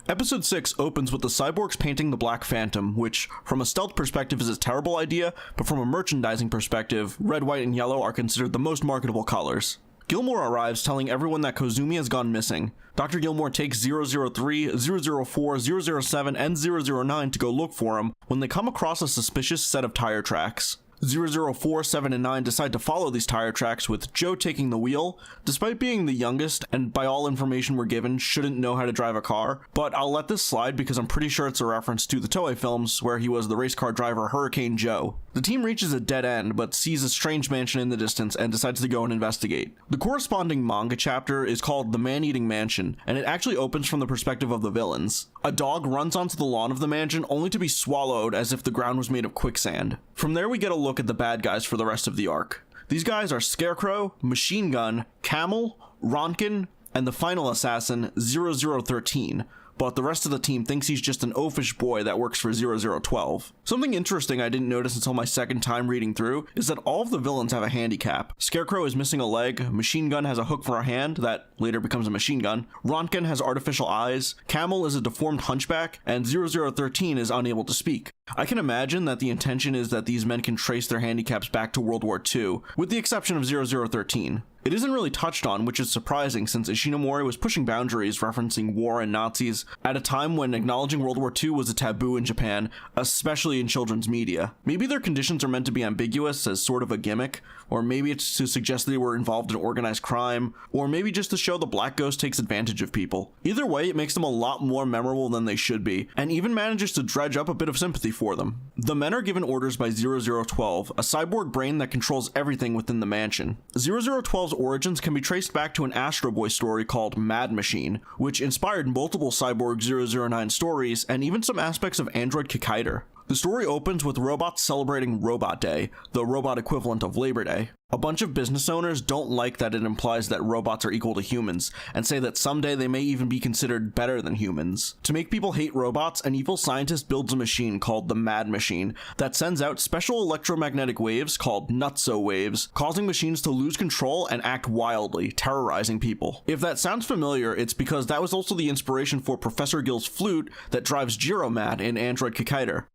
Episode 6 opens with the cyborgs painting the Black Phantom, which, from a stealth perspective, is a terrible idea, but from a merchandising perspective, red, white, and yellow are considered the most marketable colors. Gilmore arrives telling everyone that Kozumi has gone missing. Dr. Gilmore takes 003, 004, 007, and 009 to go look for him when they come across a suspicious set of tire tracks. 004, 7, and 9 decide to follow these tire tracks, with Joe taking the wheel, despite being the youngest and by all information we're given shouldn't know how to drive a car, but I'll let this slide because I'm pretty sure it's a reference to the Toei films where he was the race car driver Hurricane Joe. The team reaches a dead end but sees a strange mansion in the distance and decides to go and investigate. The corresponding manga chapter is called The Man-Eating Mansion, and it actually opens from the perspective of the villains. A dog runs onto the lawn of the mansion only to be swallowed as if the ground was made of quicksand. From there we get a look at the bad guys for the rest of the arc. These guys are Scarecrow, Machine Gun, Camel, Ronkin, and the final assassin, 0013, but the rest of the team thinks he's just an oafish boy that works for 0012. Something interesting I didn't notice until my second time reading through is that all of the villains have a handicap. Scarecrow is missing a leg, Machine Gun has a hook for a hand that later becomes a machine gun, Ronkin has artificial eyes, Camel is a deformed hunchback, and 0013 is unable to speak. I can imagine that the intention is that these men can trace their handicaps back to World War II, with the exception of 0013. It isn't really touched on, which is surprising since Ishinomori was pushing boundaries referencing war and Nazis at a time when acknowledging World War II was a taboo in Japan, especially in children's media. Maybe their conditions are meant to be ambiguous as sort of a gimmick, or maybe it's to suggest they were involved in organized crime, or maybe just to show the Black Ghost takes advantage of people. Either way, it makes them a lot more memorable than they should be, and even manages to dredge up a bit of sympathy for them. The men are given orders by 0012, a cyborg brain that controls everything within the mansion. 0012's origins can be traced back to an Astro Boy story called Mad Machine, which inspired multiple Cyborg 009 stories and even some aspects of Android Kikaider. The story opens with robots celebrating Robot Day, the robot equivalent of Labor Day. A bunch of business owners don't like that it implies that robots are equal to humans, and say that someday they may even be considered better than humans. To make people hate robots, an evil scientist builds a machine called the Mad Machine that sends out special electromagnetic waves called nutso waves, causing machines to lose control and act wildly, terrorizing people. If that sounds familiar, it's because that was also the inspiration for Professor Gill's flute that drives Jiro mad in Android Kikaider.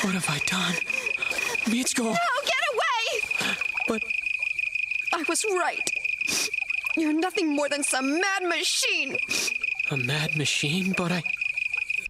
What have I done? Mitsuko! No, get away! But I was right. You're nothing more than some mad machine. a mad machine? But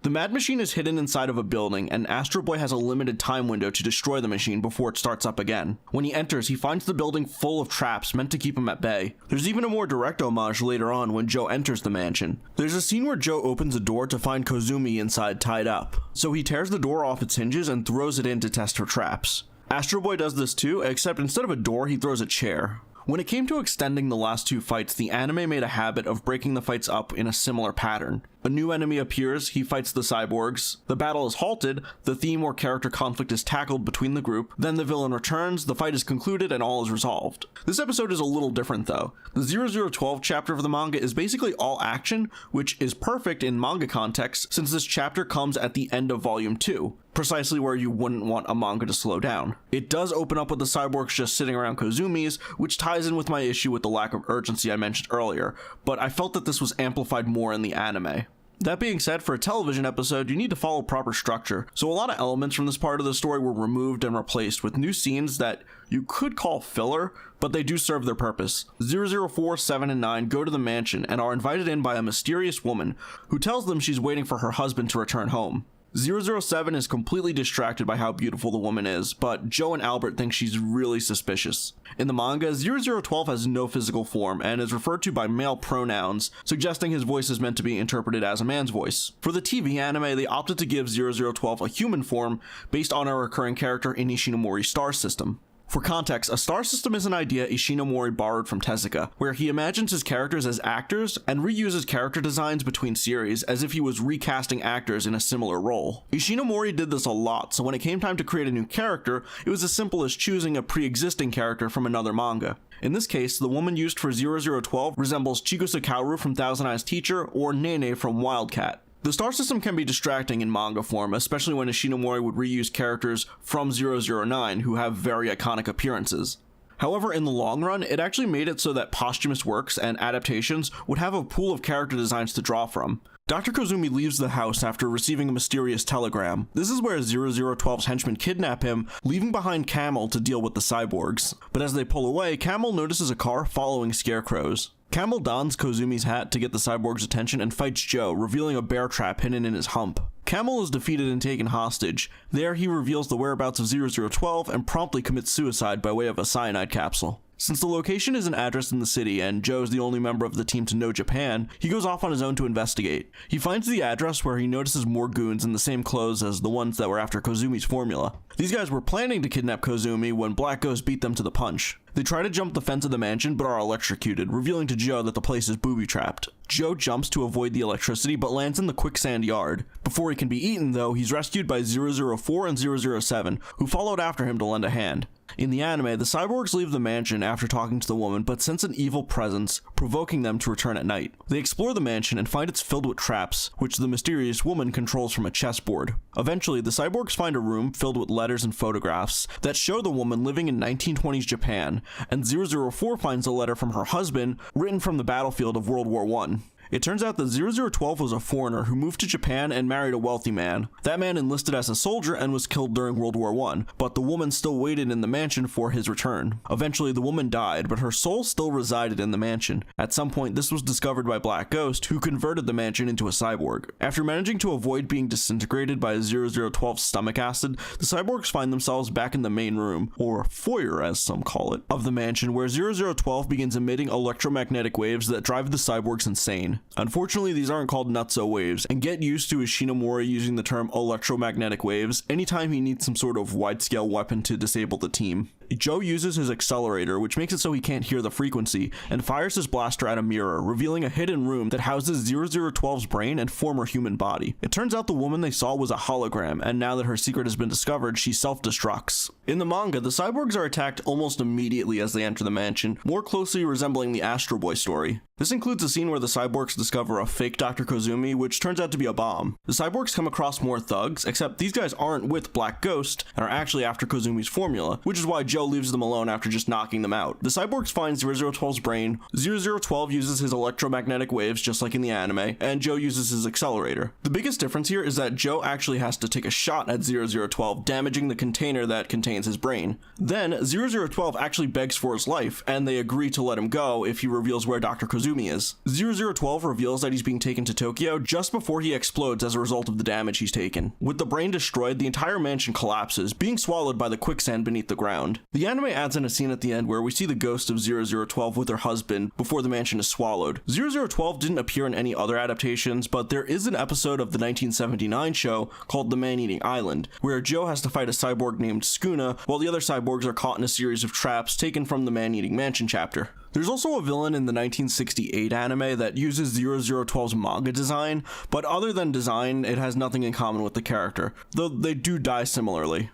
The Mad Machine is hidden inside of a building, and Astro Boy has a limited time window to destroy the machine before it starts up again. When he enters, he finds the building full of traps meant to keep him at bay. There's even a more direct homage later on when Joe enters the mansion. There's a scene where Joe opens a door to find Kozumi inside tied up, so he tears the door off its hinges and throws it in to test for traps. Astro Boy does this too, except instead of a door, he throws a chair. When it came to extending the last two fights, the anime made a habit of breaking the fights up in a similar pattern. A new enemy appears, he fights the cyborgs, the battle is halted, the theme or character conflict is tackled between the group, then the villain returns, the fight is concluded, and all is resolved. This episode is a little different though. The 0012 chapter of the manga is basically all action, which is perfect in manga context since this chapter comes at the end of volume 2. Precisely where you wouldn't want a manga to slow down. It does open up with the cyborgs just sitting around Kozumi's, which ties in with my issue with the lack of urgency I mentioned earlier, but I felt that this was amplified more in the anime. That being said, for a television episode, you need to follow proper structure, so a lot of elements from this part of the story were removed and replaced with new scenes that you could call filler, but they do serve their purpose. 004, 7, and 9 go to the mansion and are invited in by a mysterious woman who tells them she's waiting for her husband to return home. 007 is completely distracted by how beautiful the woman is, but Joe and Albert think she's really suspicious. In the manga, 0012 has no physical form and is referred to by male pronouns, suggesting his voice is meant to be interpreted as a man's voice. For the TV anime, they opted to give 0012 a human form based on a recurring character in Ishinomori's star system. For context, a star system is an idea Ishinomori borrowed from Tezuka, where he imagines his characters as actors and reuses character designs between series as if he was recasting actors in a similar role. Ishinomori did this a lot, so when it came time to create a new character, it was as simple as choosing a pre-existing character from another manga. In this case, the woman used for 0012 resembles Chigusa Kaoru from Thousand Eyes Teacher or Nene from Wildcat. The star system can be distracting in manga form, especially when Ishinomori would reuse characters from 009 who have very iconic appearances. However, in the long run, it actually made it so that posthumous works and adaptations would have a pool of character designs to draw from. Dr. Kozumi leaves the house after receiving a mysterious telegram. This is where 0012's henchmen kidnap him, leaving behind Camel to deal with the cyborgs. But as they pull away, Camel notices a car following Scarecrow's. Camel dons Kozumi's hat to get the cyborg's attention and fights Joe, revealing a bear trap hidden in his hump. Camel is defeated and taken hostage. There, he reveals the whereabouts of 0012 and promptly commits suicide by way of a cyanide capsule. Since the location is an address in the city and Joe's the only member of the team to know Japan, he goes off on his own to investigate. He finds the address where he notices more goons in the same clothes as the ones that were after Kozumi's formula. These guys were planning to kidnap Kozumi when Black Ghost beat them to the punch. They try to jump the fence of the mansion but are electrocuted, revealing to Joe that the place is booby-trapped. Joe jumps to avoid the electricity but lands in the quicksand yard. Before he can be eaten though, he's rescued by 004 and 007, who followed after him to lend a hand. In the anime, the cyborgs leave the mansion after talking to the woman but sense an evil presence, provoking them to return at night. They explore the mansion and find it's filled with traps, which the mysterious woman controls from a chessboard. Eventually, the cyborgs find a room filled with letters and photographs that show the woman living in 1920s Japan, and 004 finds a letter from her husband written from the battlefield of World War I. It turns out that 0012 was a foreigner who moved to Japan and married a wealthy man. That man enlisted as a soldier and was killed during World War I, but the woman still waited in the mansion for his return. Eventually, the woman died, but her soul still resided in the mansion. At some point, this was discovered by Black Ghost, who converted the mansion into a cyborg. After managing to avoid being disintegrated by 0012's stomach acid, the cyborgs find themselves back in the main room, or foyer as some call it, of the mansion, where 0012 begins emitting electromagnetic waves that drive the cyborgs insane. Unfortunately, these aren't called nutso waves, and get used to Ishinomori using the term electromagnetic waves anytime he needs some sort of wide-scale weapon to disable the team. Joe uses his accelerator, which makes it so he can't hear the frequency, and fires his blaster at a mirror, revealing a hidden room that houses 0012's brain and former human body. It turns out the woman they saw was a hologram, and now that her secret has been discovered, she self-destructs. In the manga, the cyborgs are attacked almost immediately as they enter the mansion, more closely resembling the Astro Boy story. This includes a scene where the cyborgs discover a fake Dr. Kozumi, which turns out to be a bomb. The cyborgs come across more thugs, except these guys aren't with Black Ghost, and are actually after Kozumi's formula, which is why Joe leaves them alone after just knocking them out. The cyborgs find 0012's brain, 0012 uses his electromagnetic waves just like in the anime, and Joe uses his accelerator. The biggest difference here is that Joe actually has to take a shot at 0012, damaging the container that contains his brain. Then, 0012 actually begs for his life, and they agree to let him go if he reveals where Dr. Kozumi is. 0012 reveals that he's being taken to Tokyo just before he explodes as a result of the damage he's taken. With the brain destroyed, the entire mansion collapses, being swallowed by the quicksand beneath the ground. The anime adds in a scene at the end where we see the ghost of 0012 with her husband before the mansion is swallowed. 0012 didn't appear in any other adaptations, but there is an episode of the 1979 show called The Man-Eating Island, where Joe has to fight a cyborg named Skuna, while the other cyborgs are caught in a series of traps taken from the Man-Eating Mansion chapter. There's also a villain in the 1968 anime that uses 0012's manga design, but other than design, it has nothing in common with the character, though they do die similarly.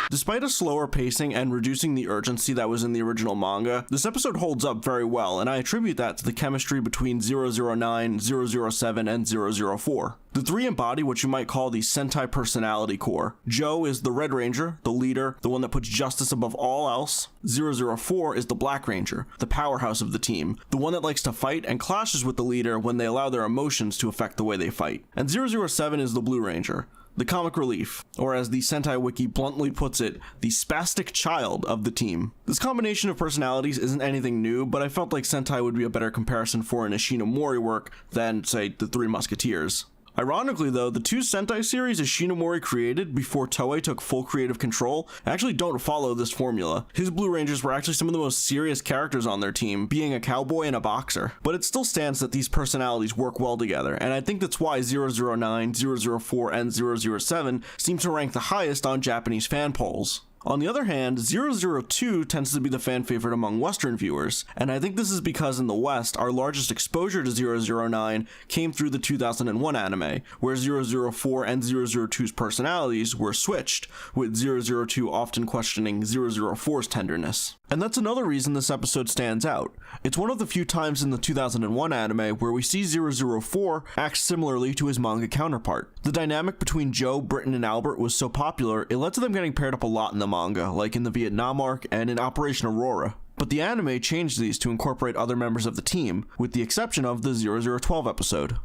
Despite a slower pacing and reducing the urgency that was in the original manga, this episode holds up very well, and I attribute that to the chemistry between 009, 007, and 004. The three embody what you might call the Sentai personality core. Joe is the Red Ranger, the leader, the one that puts justice above all else. 004 is the Black Ranger, the powerhouse of the team, the one that likes to fight and clashes with the leader when they allow their emotions to affect the way they fight. And 007 is the Blue Ranger, the comic relief, or as the Sentai Wiki bluntly puts it, the spastic child of the team. This combination of personalities isn't anything new, but I felt like Sentai would be a better comparison for an Ishinomori work than, say, the Three Musketeers. Ironically though, the two Sentai series Ishinomori created before Toei took full creative control actually don't follow this formula. His Blue Rangers were actually some of the most serious characters on their team, being a cowboy and a boxer. But it still stands that these personalities work well together, and I think that's why 009, 004, and 007 seem to rank the highest on Japanese fan polls. On the other hand, 002 tends to be the fan favorite among Western viewers, and I think this is because in the West, our largest exposure to 009 came through the 2001 anime, where 004 and 002's personalities were switched, with 002 often questioning 004's tenderness. And that's another reason this episode stands out. It's one of the few times in the 2001 anime where we see 004 act similarly to his manga counterpart. The dynamic between Joe, Britton, and Albert was so popular, it led to them getting paired up a lot in the manga, like in the Vietnam arc and in Operation Aurora. But the anime changed these to incorporate other members of the team, with the exception of the 0012 episode.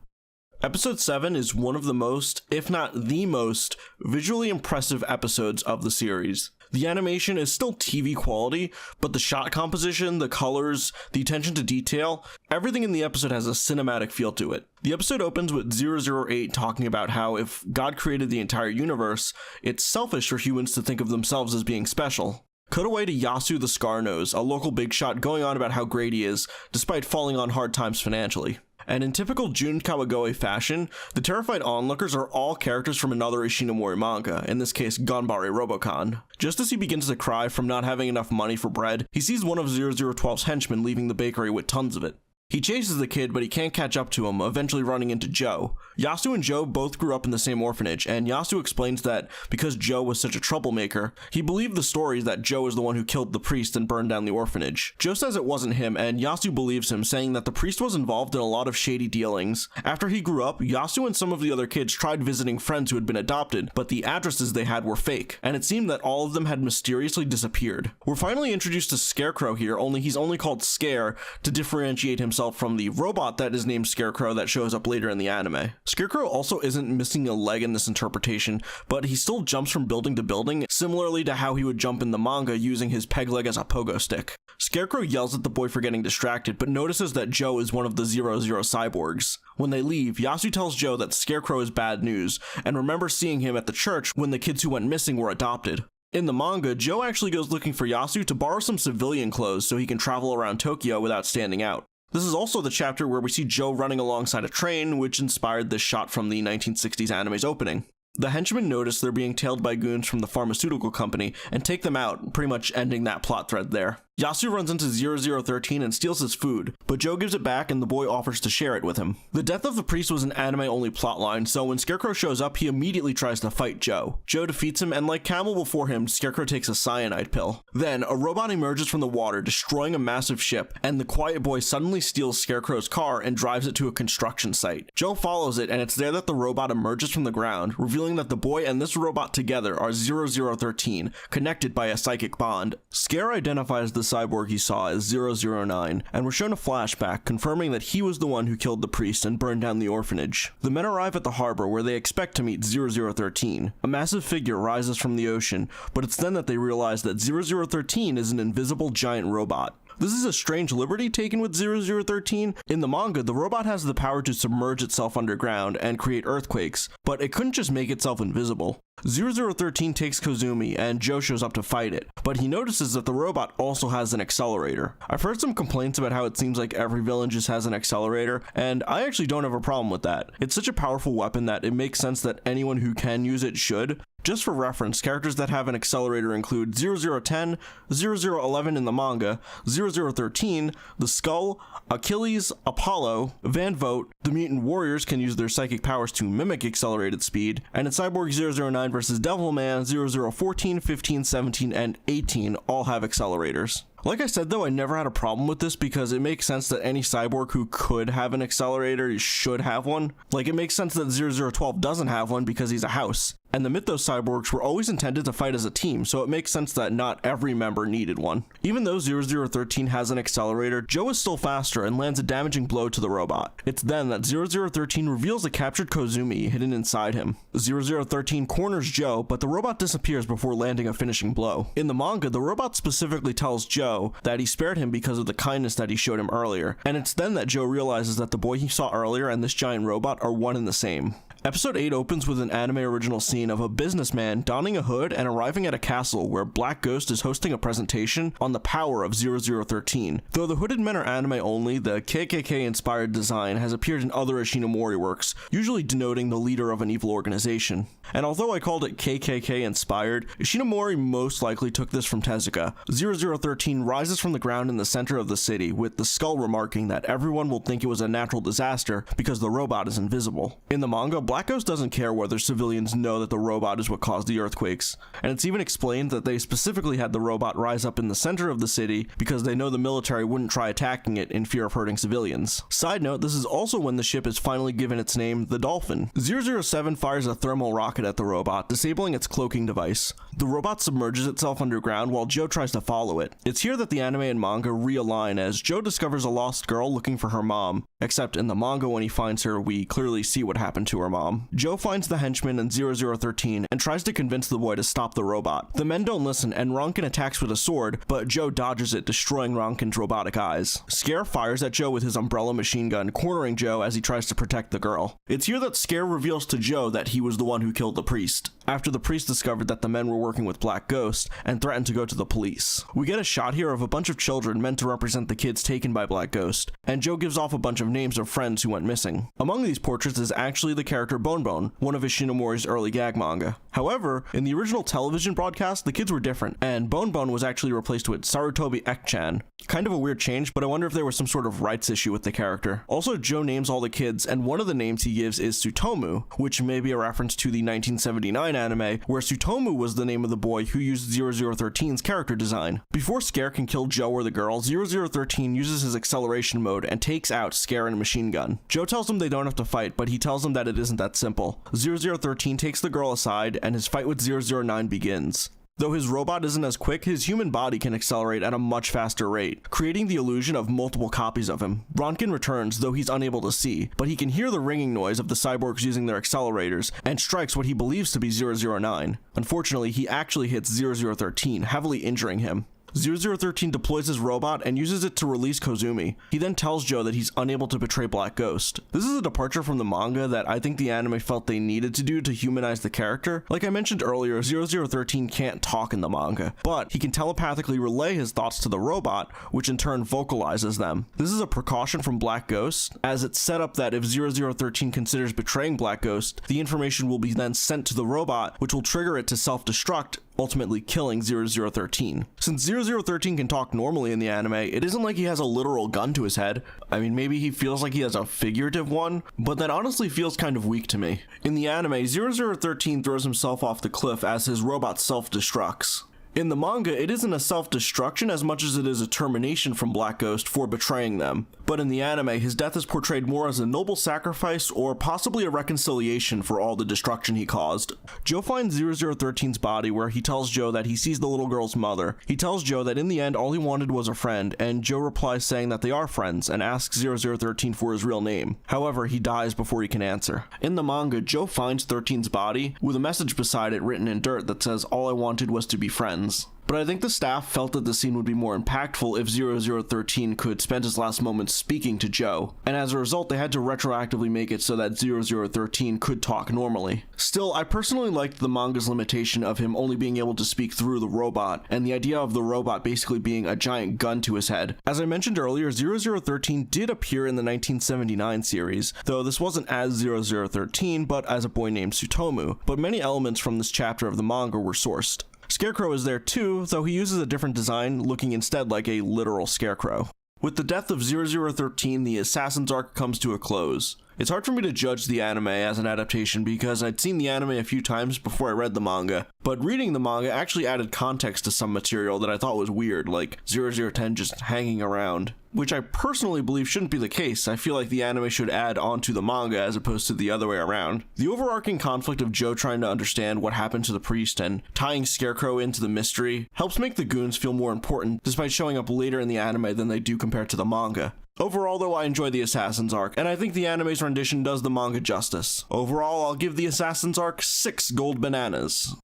Episode 7 is one of the most, if not the most, visually impressive episodes of the series. The animation is still TV quality, but the shot composition, the colors, the attention to detail, everything in the episode has a cinematic feel to it. The episode opens with 008 talking about how if God created the entire universe, it's selfish for humans to think of themselves as being special. Cut away to Yasu the Scar-Nose, a local big shot going on about how great he is, despite falling on hard times financially. And in typical Jun Kawagoe fashion, the terrified onlookers are all characters from another Ishinomori manga, in this case Ganbare Robocon. Just as he begins to cry from not having enough money for bread, he sees one of 0012's henchmen leaving the bakery with tons of it. He chases the kid, but he can't catch up to him, eventually running into Joe. Yasu and Joe both grew up in the same orphanage, and Yasu explains that because Joe was such a troublemaker, he believed the story that Joe is the one who killed the priest and burned down the orphanage. Joe says it wasn't him, and Yasu believes him, saying that the priest was involved in a lot of shady dealings. After he grew up, Yasu and some of the other kids tried visiting friends who had been adopted, but the addresses they had were fake, and it seemed that all of them had mysteriously disappeared. We're finally introduced to Scarecrow here, only he's only called Scare to differentiate himself from the robot that is named Scarecrow that shows up later in the anime. Scarecrow also isn't missing a leg in this interpretation, but he still jumps from building to building, similarly to how he would jump in the manga using his peg leg as a pogo stick. Scarecrow yells at the boy for getting distracted, but notices that Joe is one of the 00 cyborgs. When they leave, Yasu tells Joe that Scarecrow is bad news, and remembers seeing him at the church when the kids who went missing were adopted. In the manga, Joe actually goes looking for Yasu to borrow some civilian clothes so he can travel around Tokyo without standing out. This is also the chapter where we see Joe running alongside a train, which inspired this shot from the 1960s anime's opening. The henchmen notice they're being tailed by goons from the pharmaceutical company and take them out, pretty much ending that plot thread there. Yasu runs into 0013 and steals his food, but Joe gives it back and the boy offers to share it with him. The death of the priest was an anime-only plotline, so when Scarecrow shows up, he immediately tries to fight Joe. Joe defeats him, and like Camel before him, Scarecrow takes a cyanide pill. Then, a robot emerges from the water, destroying a massive ship, and the quiet boy suddenly steals Scarecrow's car and drives it to a construction site. Joe follows it, and it's there that the robot emerges from the ground, revealing that the boy and this robot together are 0013, connected by a psychic bond. Scare identifies the cyborg he saw as 009, and we're shown a flashback confirming that he was the one who killed the priest and burned down the orphanage. The men arrive at the harbor where they expect to meet 0013. A massive figure rises from the ocean, but it's then that they realize that 0013 is an invisible giant robot. This is a strange liberty taken with 0013. In the manga, the robot has the power to submerge itself underground and create earthquakes, but it couldn't just make itself invisible. 0013 takes Kozumi, and Joe shows up to fight it, but he notices that the robot also has an accelerator. I've heard some complaints about how it seems like every villain just has an accelerator, and I actually don't have a problem with that. It's such a powerful weapon that it makes sense that anyone who can use it should. Just for reference, characters that have an accelerator include 0010, 0011 in the manga, 0013, the Skull, Achilles, Apollo, Van Vogt, the Mutant Warriors can use their psychic powers to mimic accelerated speed, and in Cyborg 009 vs Devilman, 0014, 15, 17, and 18 all have accelerators. Like I said though, I never had a problem with this because it makes sense that any cyborg who could have an accelerator should have one. Like, it makes sense that 0012 doesn't have one because he's a house. And the Mythos cyborgs were always intended to fight as a team, so it makes sense that not every member needed one. Even though 0013 has an accelerator, Joe is still faster and lands a damaging blow to the robot. It's then that 0013 reveals a captured Kozumi hidden inside him. 0013 corners Joe, but the robot disappears before landing a finishing blow. In the manga, the robot specifically tells Joe that he spared him because of the kindness that he showed him earlier, and it's then that Joe realizes that the boy he saw earlier and this giant robot are one and the same. Episode 8 opens with an anime original scene of a businessman donning a hood and arriving at a castle where Black Ghost is hosting a presentation on the power of 0013. Though the hooded men are anime only, the KKK-inspired design has appeared in other Ishinomori works, usually denoting the leader of an evil organization. And although I called it KKK-inspired, Ishinomori most likely took this from Tezuka. 0013 rises from the ground in the center of the city, with the skull remarking that everyone will think it was a natural disaster because the robot is invisible. In the manga, Black Ghost doesn't care whether civilians know that the robot is what caused the earthquakes, and it's even explained that they specifically had the robot rise up in the center of the city because they know the military wouldn't try attacking it in fear of hurting civilians. Side note, this is also when the ship is finally given its name, the Dolphin. 007 fires a thermal rocket at the robot, disabling its cloaking device. The robot submerges itself underground while Joe tries to follow it. It's here that the anime and manga realign as Joe discovers a lost girl looking for her mom, except in the manga when he finds her, we clearly see what happened to her mom. Joe finds the henchman in 0013 and tries to convince the boy to stop the robot. The men don't listen and Rankin attacks with a sword, but Joe dodges it, destroying Rankin's robotic eyes. Scare fires at Joe with his umbrella machine gun, cornering Joe as he tries to protect the girl. It's here that Scare reveals to Joe that he was the one who killed the priest, after the priest discovered that the men were working with Black Ghost and threatened to go to the police. We get a shot here of a bunch of children meant to represent the kids taken by Black Ghost, and Joe gives off a bunch of names of friends who went missing. Among these portraits is actually the character Bone Bone, one of Ishinomori's early gag manga. However, in the original television broadcast, the kids were different, and Bone Bone was actually replaced with Sarutobi Ek-chan. Kind of a weird change, but I wonder if there was some sort of rights issue with the character. Also, Joe names all the kids, and one of the names he gives is Tsutomu, which may be a reference to the 1979 anime, where Tsutomu was the name of the boy who used 0013's character design. Before Scare can kill Joe or the girl, 0013 uses his acceleration mode and takes out Scare and a machine gun. Joe tells him they don't have to fight, but he tells him that it isn't that simple. 0013 takes the girl aside, and his fight with 009 begins. Though his robot isn't as quick, his human body can accelerate at a much faster rate, creating the illusion of multiple copies of him. Rankin returns, though he's unable to see, but he can hear the ringing noise of the cyborgs using their accelerators, and strikes what he believes to be 009. Unfortunately, he actually hits 0013, heavily injuring him. 0013 deploys his robot and uses it to release Kozumi. He then tells Joe that he's unable to betray Black Ghost. This is a departure from the manga that I think the anime felt they needed to do to humanize the character. Like I mentioned earlier, 0013 can't talk in the manga, but he can telepathically relay his thoughts to the robot, which in turn vocalizes them. This is a precaution from Black Ghost, as it's set up that if 0013 considers betraying Black Ghost, the information will be then sent to the robot, which will trigger it to self-destruct, ultimately killing 0013. Since 0013 can talk normally in the anime, it isn't like he has a literal gun to his head. I mean, maybe he feels like he has a figurative one, but that honestly feels kind of weak to me. In the anime, 0013 throws himself off the cliff as his robot self-destructs. In the manga, it isn't a self-destruction as much as it is a termination from Black Ghost for betraying them. But in the anime, his death is portrayed more as a noble sacrifice or possibly a reconciliation for all the destruction he caused. Joe finds 0013's body where he tells Joe that he sees the little girl's mother. He tells Joe that in the end all he wanted was a friend, and Joe replies saying that they are friends and asks 0013 for his real name. However, he dies before he can answer. In the manga, Joe finds 13's body with a message beside it written in dirt that says, "All I wanted was to be friends." But I think the staff felt that the scene would be more impactful if 0013 could spend his last moments speaking to Joe, and as a result they had to retroactively make it so that 0013 could talk normally. Still, I personally liked the manga's limitation of him only being able to speak through the robot, and the idea of the robot basically being a giant gun to his head. As I mentioned earlier, 0013 did appear in the 1979 series, though this wasn't as 0013 but as a boy named Tsutomu, but many elements from this chapter of the manga were sourced. Scarecrow is there too, though he uses a different design, looking instead like a literal scarecrow. With the death of 0013, the Assassins arc comes to a close. It's hard for me to judge the anime as an adaptation because I'd seen the anime a few times before I read the manga, but reading the manga actually added context to some material that I thought was weird, like 0010 just hanging around, which I personally believe shouldn't be the case. I feel like the anime should add onto the manga as opposed to the other way around. The overarching conflict of Joe trying to understand what happened to the priest and tying Scarecrow into the mystery helps make the goons feel more important despite showing up later in the anime than they do compared to the manga. Overall though, I enjoy the Assassins arc, and I think the anime's rendition does the manga justice. Overall, I'll give the Assassins arc 6 gold bananas.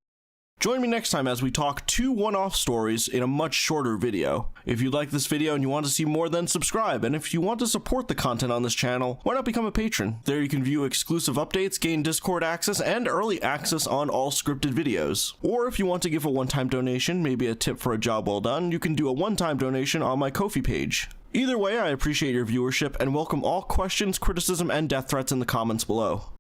Join me next time as we talk 2 one-off stories in a much shorter video. If you like this video and you want to see more, then subscribe, and if you want to support the content on this channel, why not become a patron? There you can view exclusive updates, gain Discord access, and early access on all scripted videos. Or if you want to give a one-time donation, maybe a tip for a job well done, you can do a one-time donation on my Ko-fi page. Either way, I appreciate your viewership and welcome all questions, criticism, and death threats in the comments below.